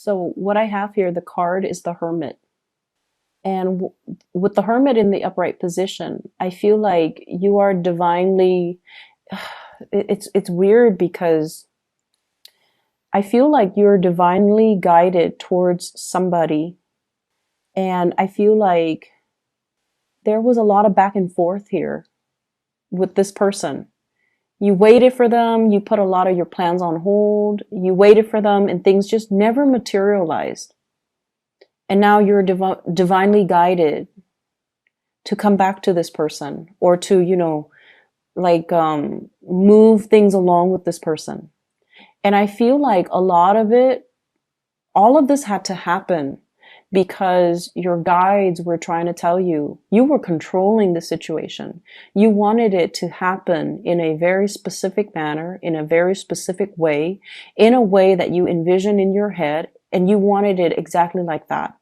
So what I have here, the card is the Hermit. And with the Hermit in the upright position, I feel like you are divinely, it's weird because I feel like you're divinely guided towards somebody. And I feel like there was a lot of back and forth here with this person. You waited for them, you put a lot of your plans on hold, you waited for them, and things just never materialized. And now you're divinely guided to come back to this person or to, move things along with this person. And I feel like a lot of it, all of this had to happen because your guides were trying to tell you, you were controlling the situation. You wanted it to happen in a very specific manner, in a very specific way, in a way that you envision in your head, and you wanted it exactly like that.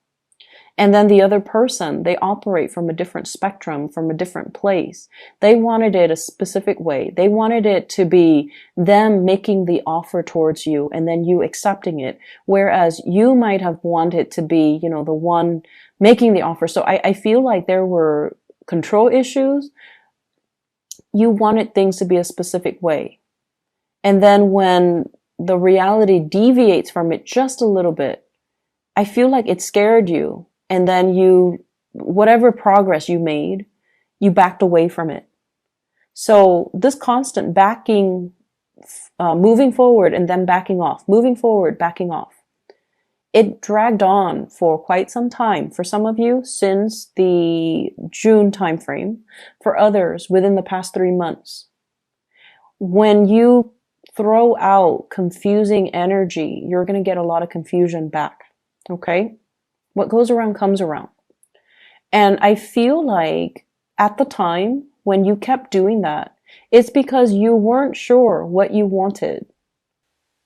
And then the other person, they operate from a different spectrum, from a different place. They wanted it a specific way. They wanted it to be them making the offer towards you and then you accepting it. Whereas you might have wanted to be, the one making the offer. So I feel like there were control issues. You wanted things to be a specific way. And then when the reality deviates from it just a little bit, I feel like it scared you. And then whatever progress you made, you backed away from it. So this constant backing, moving forward and then backing off, moving forward, backing off. It dragged on for quite some time. For some of you, since the June timeframe. For others, within the past 3 months. When you throw out confusing energy, you're going to get a lot of confusion back. Okay? What goes around comes around. And I feel like at the time when you kept doing that, it's because you weren't sure what you wanted.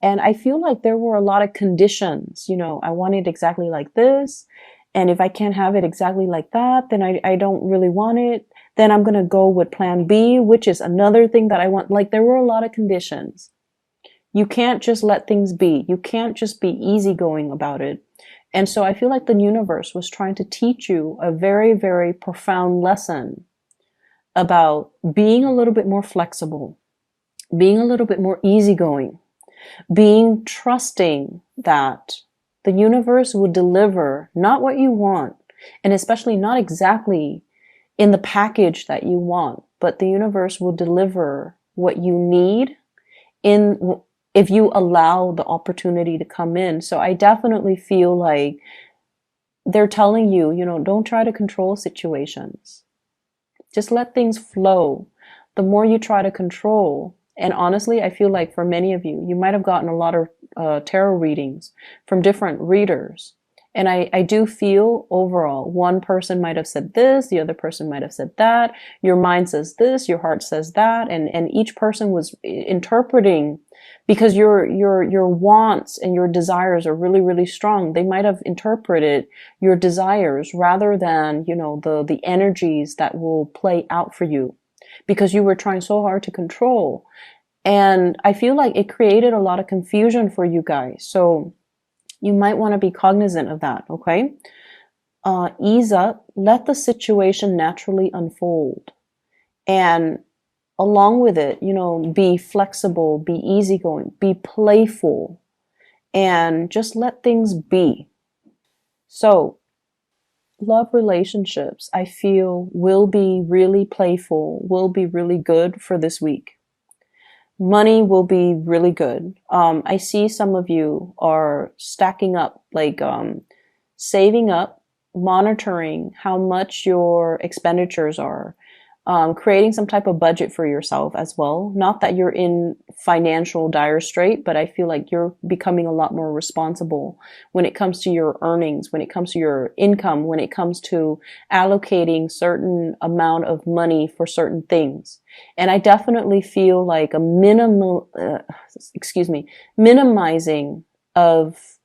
And I feel like there were a lot of conditions. I want it exactly like this. And if I can't have it exactly like that, then I don't really want it. Then I'm going to go with plan B, which is another thing that I want. Like there were a lot of conditions. You can't just let things be. You can't just be easygoing about it. And so I feel like the universe was trying to teach you a very, very profound lesson about being a little bit more flexible, being a little bit more easygoing, being trusting that the universe will deliver not what you want, and especially not exactly in the package that you want, but the universe will deliver what you need if you allow the opportunity to come in. So I definitely feel like they're telling you, don't try to control situations. Just let things flow. The more you try to control, and honestly, I feel like for many of you, you might have gotten a lot of tarot readings from different readers. And I do feel overall, one person might have said this, the other person might have said that. Your mind says this, your heart says that. And each person was interpreting because your wants and your desires are really, really strong. They might have interpreted your desires rather than, the energies that will play out for you because you were trying so hard to control. And I feel like it created a lot of confusion for you guys. So you might want to be cognizant of that, okay? Ease up, let the situation naturally unfold. And along with it, be flexible, be easygoing, be playful, and just let things be. So, love relationships, I feel, will be really playful, will be really good for this week. Money will be really good. I see some of you are stacking up, saving up, monitoring how much your expenditures are, creating some type of budget for yourself as well. Not that you're in financial dire strait, but I feel like you're becoming a lot more responsible when it comes to your earnings, when it comes to your income, when it comes to allocating certain amount of money for certain things. And I definitely feel like a minimizing of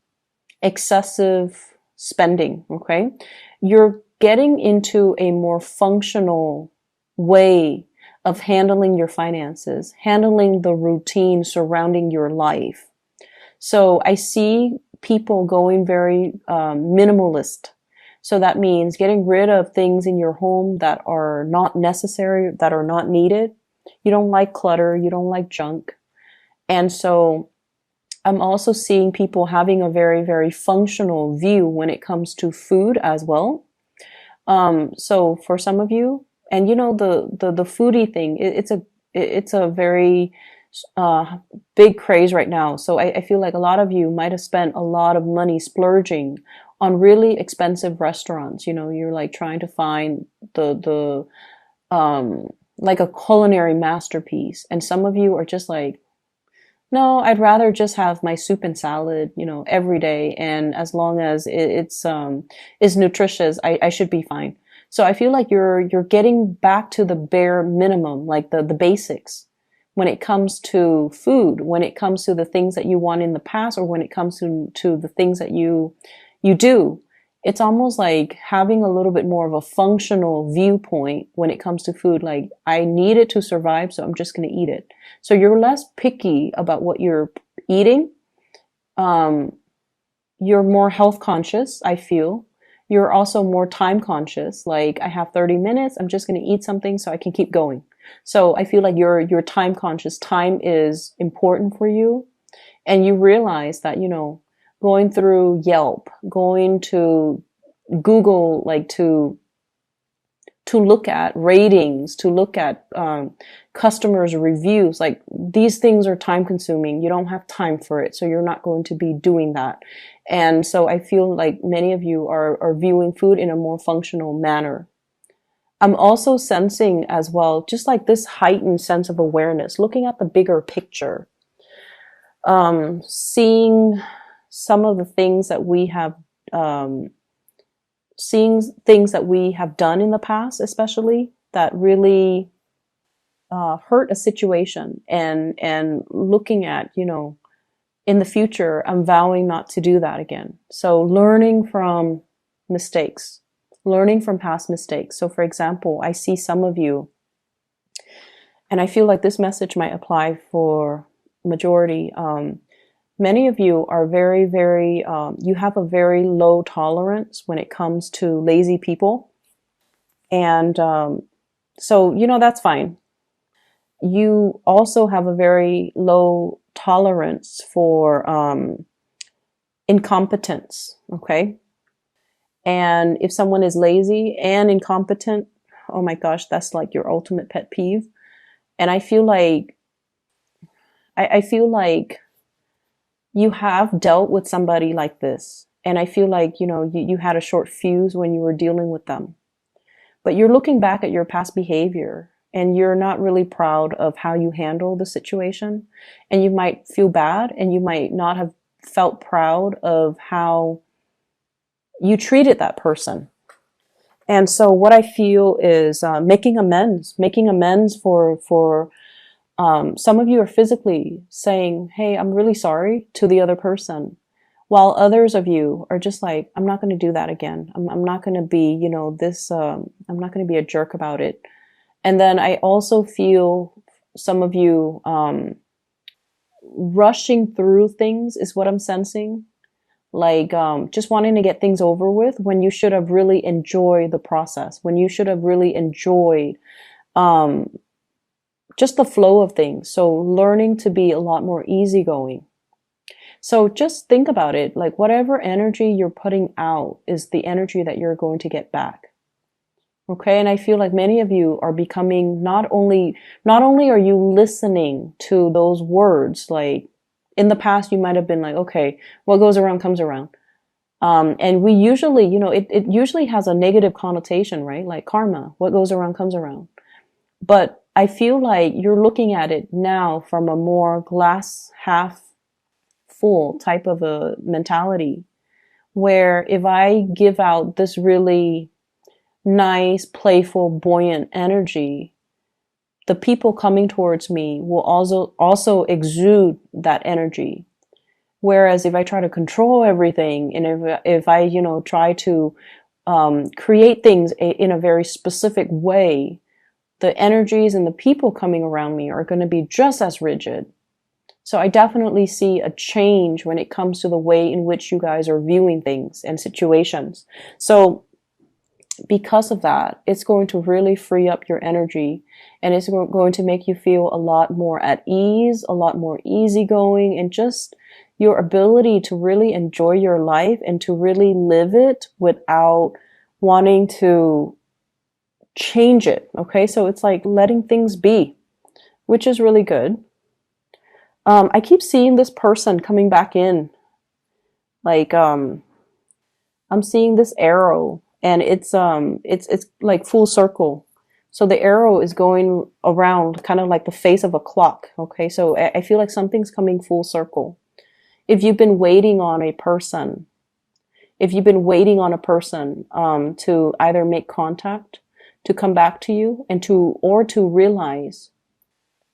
excessive spending. Okay. You're getting into a more functional way of handling your finances, handling the routine surrounding your life. So I see people going very minimalist. So that means getting rid of things in your home that are not necessary, that are not needed. You don't like clutter, you don't like junk. And so I'm also seeing people having a very, very functional view when it comes to food as well. So for some of you, and you know, the foodie thing, it's a very big craze right now. So I feel like a lot of you might have spent a lot of money splurging on really expensive restaurants. You know, you're like trying to find like a culinary masterpiece. And some of you are just like, no, I'd rather just have my soup and salad, you know, every day. And as long as it's is nutritious, I should be fine. So I feel like you're getting back to the bare minimum, like the basics when it comes to food, when it comes to the things that you want in the past, or when it comes to the things that you do. It's almost like having a little bit more of a functional viewpoint when it comes to food. Like, I need it to survive, so I'm just going to eat it. So you're less picky about what you're eating. You're more health conscious, I feel. You're also more time conscious. Like, I have 30 minutes, I'm just going to eat something so I can keep going. So I feel like you're time conscious. Time is important for you. And you realize that, you know, going through Yelp, going to Google, like to look at ratings, to look at customers' reviews, like these things are time consuming. You don't have time for it. So you're not going to be doing that. And so I feel like many of you are viewing food in a more functional manner. I'm also sensing as well, just like this heightened sense of awareness, looking at the bigger picture, seeing some of the things that we have, seeing things that we have done in the past, especially that really hurt a situation, and looking at, you know, in the future, I'm vowing not to do that again. So learning from mistakes, learning from past mistakes. So for example, I see some of you, and I feel like this message might apply for majority. Many of you are very, very, you have a very low tolerance when it comes to lazy people. And so, you know, that's fine. You also have a very low tolerance for incompetence, okay? And if someone is lazy and incompetent, oh my gosh, that's like your ultimate pet peeve. And I feel like, I feel like you have dealt with somebody like this. And I feel like, you know, you had a short fuse when you were dealing with them. But you're looking back at your past behavior and you're not really proud of how you handle the situation. And you might feel bad, and you might not have felt proud of how you treated that person. And so what I feel is making amends for some of you are physically saying, hey, I'm really sorry to the other person. While others of you are just like, I'm not going to do that again. I'm not going to be, you know, I'm not going to be a jerk about it. And then I also feel some of you rushing through things is what I'm sensing. Like just wanting to get things over with when you should have really enjoyed the process, when you should have really enjoyed just the flow of things. So learning to be a lot more easygoing. So just think about it, like whatever energy you're putting out is the energy that you're going to get back. Okay, and I feel like many of you are becoming not only are you listening to those words, like in the past you might have been like, okay, what goes around comes around. And we usually, you know, it usually has a negative connotation, right? Like karma, what goes around comes around. But I feel like you're looking at it now from a more glass half full type of a mentality, where if I give out this really nice, playful, buoyant energy, the people coming towards me will also exude that energy. Whereas if I try to control everything, and if I, you know, try to create things in a very specific way, the energies and the people coming around me are going to be just as rigid. So I definitely see a change when it comes to the way in which you guys are viewing things and situations. So because of that, it's going to really free up your energy, and it's going to make you feel a lot more at ease, a lot more easygoing, and just your ability to really enjoy your life and to really live it without wanting to change it. Okay, so it's like letting things be, which is really good. I keep seeing this person coming back in, like I'm seeing this arrow, and it's like full circle. So the arrow is going around kind of like the face of a clock. Okay, so I feel like something's coming full circle. If you've been waiting on a person, if you've been waiting on a person to either make contact, to come back to you, and to realize,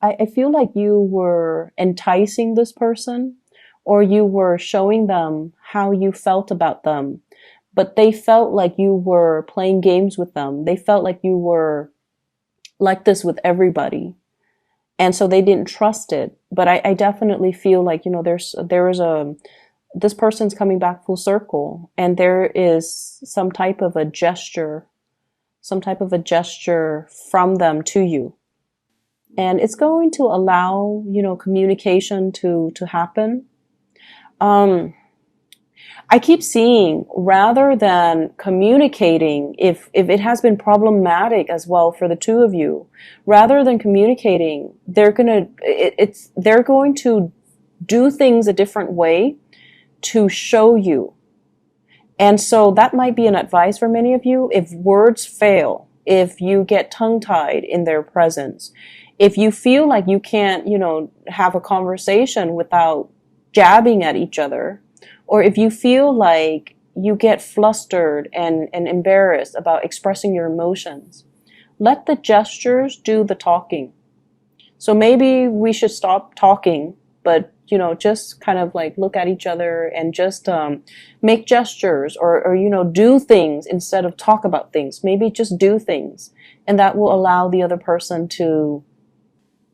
I feel like you were enticing this person, or you were showing them how you felt about them, but they felt like you were playing games with them. They felt like you were like this with everybody. And so they didn't trust it. But I definitely feel like, this person's coming back full circle, and there is some type of a gesture from them to you. And it's going to allow, communication to happen. I keep seeing, rather than communicating, if it has been problematic as well for the two of you, rather than communicating, they're going to do things a different way to show you. And so that might be an advice for many of you. If words fail, if you get tongue-tied in their presence, if you feel like you can't, have a conversation without jabbing at each other, or if you feel like you get flustered and embarrassed about expressing your emotions, let the gestures do the talking. So maybe we should stop talking, but, just kind of like look at each other and just make gestures, or, do things instead of talk about things. Maybe just do things. And that will allow the other person to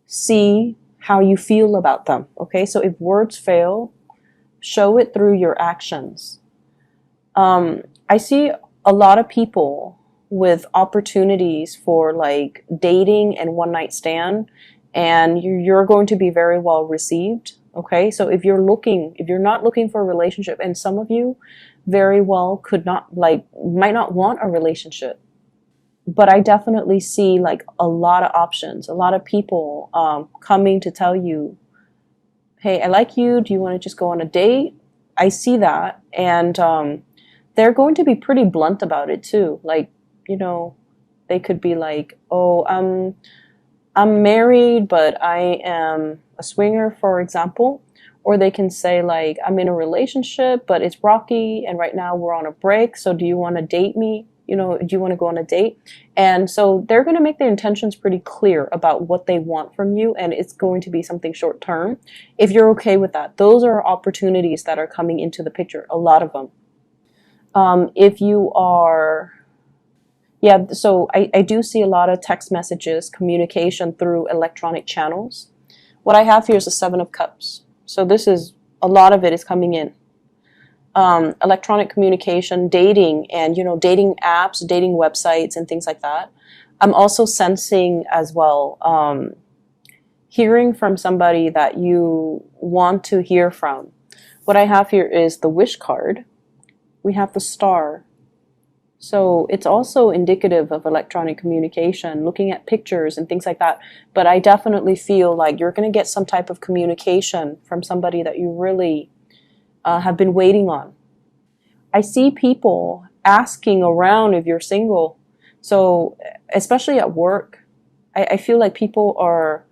see how you feel about them. Okay, so if words fail, show it through your actions. I see a lot of people with opportunities for like dating and one night stand, and you're going to be very well received. Okay, so if you're not looking for a relationship, and some of you very well might not want a relationship, but I definitely see like a lot of options, a lot of people coming to tell you, hey, I like you. Do you want to just go on a date? I see that. And they're going to be pretty blunt about it too. Like, they could be like, oh, I'm married, but I am a swinger, for example. Or they can say like, I'm in a relationship, but it's rocky, and right now we're on a break. So do you want to date me? Do you want to go on a date? And so they're going to make their intentions pretty clear about what they want from you, and it's going to be something short term. If you're okay with that, those are opportunities that are coming into the picture, a lot of them. If you are, yeah, so I do see a lot of text messages, communication through electronic channels. What I have here is a 7 of Cups. So a lot of it is coming in. Electronic communication, dating, and dating apps, dating websites, and things like that. I'm also sensing as well, hearing from somebody that you want to hear from. What I have here is the Wish card. We have the Star. So it's also indicative of electronic communication, looking at pictures and things like that. But I definitely feel like you're going to get some type of communication from somebody that you really have been waiting on. I see people asking around if you're single. So especially at work, I feel like people are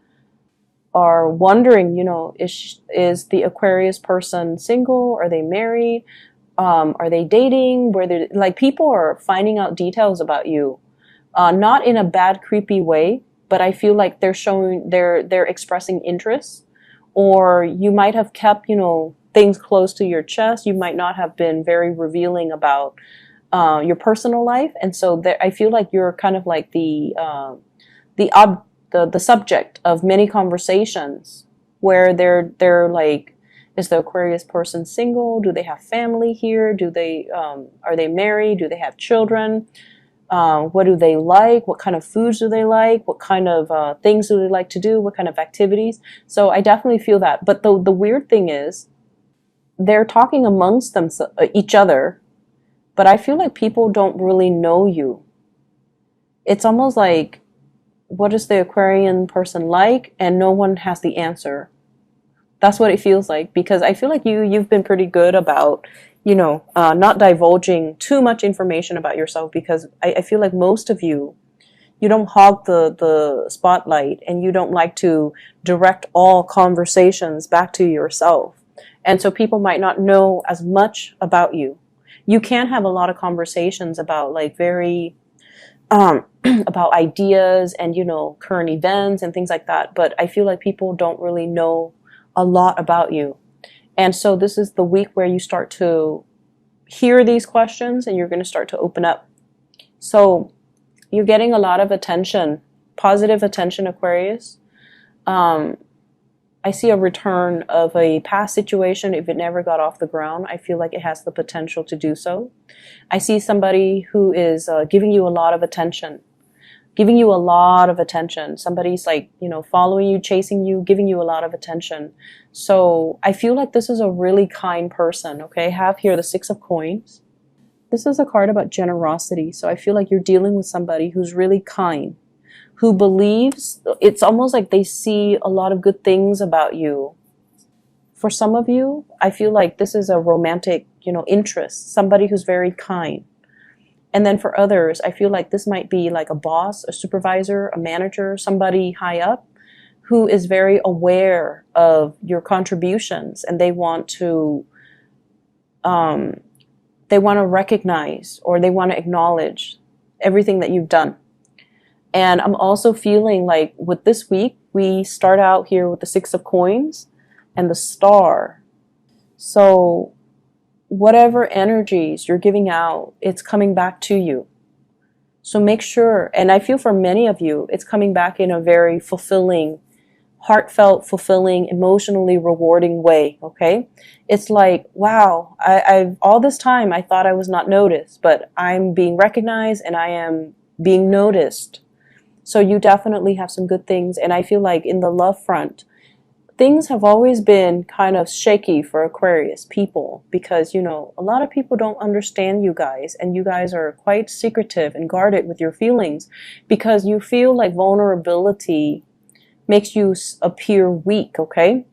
wondering, is the Aquarius person single? Are they married? Are they dating? Like, people are finding out details about you, not in a bad, creepy way, but I feel like they're expressing interest, or you might have kept, things close to your chest. You might not have been very revealing about your personal life, and so I feel like you're kind of like the subject of many conversations where they're like, is the Aquarius person single? Do they have family here? Do they are they married? Do they have children? What do they like? What kind of foods do they like? What kind of things do they like to do? What kind of activities? So I definitely feel that. But the weird thing is, they're talking amongst them, each other, but I feel like people don't really know you. It's almost like, what is the Aquarian person like? And no one has the answer. That's what it feels like, because I feel like you've been pretty good about, not divulging too much information about yourself, because I feel like most of you don't hog the spotlight, and you don't like to direct all conversations back to yourself. And so people might not know as much about you. You can have a lot of conversations about like very about ideas and current events and things like that, but I feel like people don't really know a lot about you. And so this is the week where you start to hear these questions, and you're going to start to open up. So you're getting a lot of attention, positive attention, Aquarius. I see a return of a past situation. If it never got off the ground, I feel like it has the potential to do so. I see somebody who is giving you a lot of attention. Somebody's like, following you, chasing you, giving you a lot of attention. So I feel like this is a really kind person, okay? I have here the Six of Coins. This is a card about generosity. So I feel like you're dealing with somebody who's really kind, who believes, it's almost like they see a lot of good things about you. For some of you, I feel like this is a romantic, interest, somebody who's very kind. And then for others, I feel like this might be like a boss, a supervisor, a manager, somebody high up who is very aware of your contributions, and they want to recognize, or they want to acknowledge everything that you've done. And I'm also feeling like with this week, we start out here with the Six of Coins and the Star. So whatever energies you're giving out, it's coming back to you. So make sure, and I feel for many of you, it's coming back in a very fulfilling, heartfelt, fulfilling, emotionally rewarding way, okay? It's like, wow, I've all this time I thought I was not noticed, but I'm being recognized and I am being noticed. So you definitely have some good things. And I feel like in the love front, things have always been kind of shaky for Aquarius people, because, a lot of people don't understand you guys, and you guys are quite secretive and guarded with your feelings, because you feel like vulnerability makes you appear weak, okay?